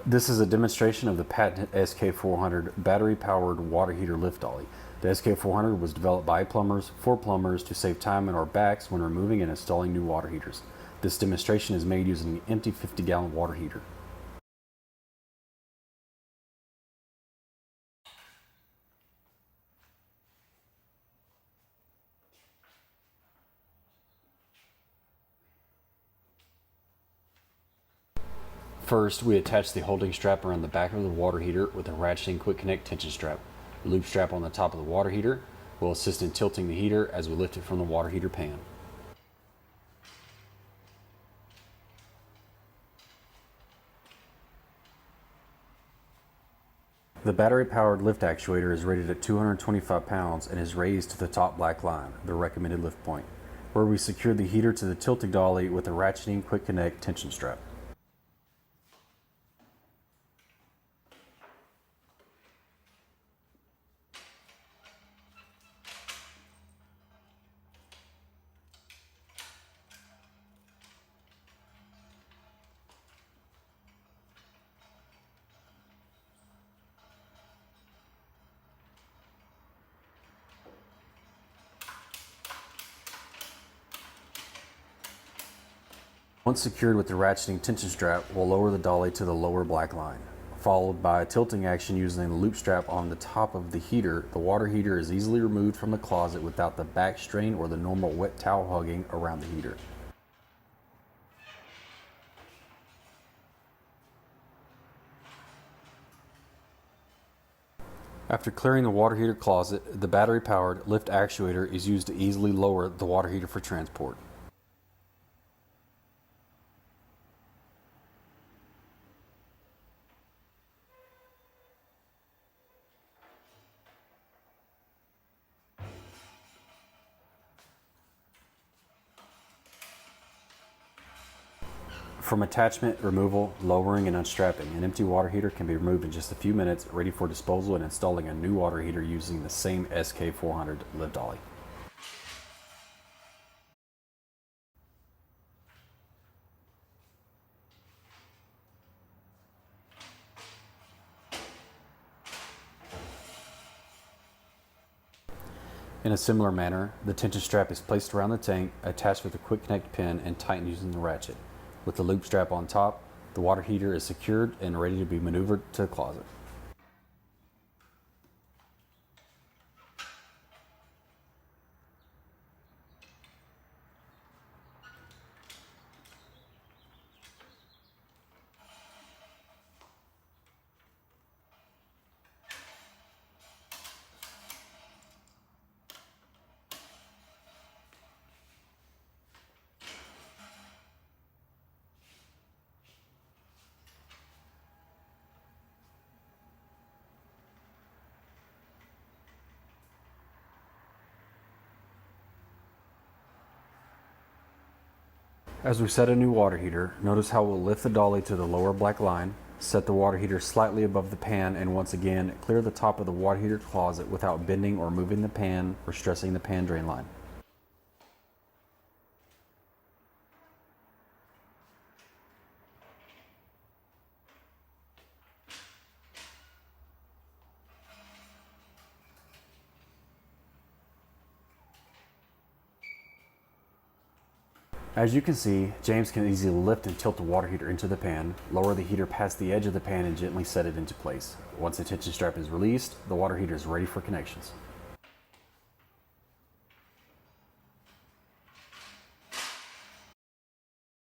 This is a demonstration of the patented SK400 battery-powered water heater lift dolly. The SK400 was developed by plumbers for plumbers to save time on our backs when removing and installing new water heaters. This demonstration is made using an empty 50-gallon water heater. First, we attach the holding strap around the back of the water heater with a ratcheting quick connect tension strap. The loop strap on the top of the water heater will assist in tilting the heater as we lift it from the water heater pan. The battery-powered lift actuator is rated at 225 pounds and is raised to the top black line, the recommended lift point, where we secure the heater to the tilting dolly with a ratcheting quick connect tension strap. Once secured with the ratcheting tension strap, we'll lower the dolly to the lower black line. Followed by a tilting action using the loop strap on the top of the heater, the water heater is easily removed from the closet without the back strain or the normal wet towel hugging around the heater. After clearing the water heater closet, the battery-powered lift actuator is used to easily lower the water heater for transport. From attachment, removal, lowering, and unstrapping, an empty water heater can be removed in just a few minutes, ready for disposal and installing a new water heater using the same SK400 lift dolly. In a similar manner, the tension strap is placed around the tank, attached with a quick connect pin, and tightened using the ratchet. With the loop strap on top, the water heater is secured and ready to be maneuvered to the closet. As we set a new water heater, notice how we'll lift the dolly to the lower black line, set the water heater slightly above the pan, and once again clear the top of the water heater closet without bending or moving the pan or stressing the pan drain line. As you can see, James can easily lift and tilt the water heater into the pan, lower the heater past the edge of the pan, and gently set it into place. Once the tension strap is released, the water heater is ready for connections.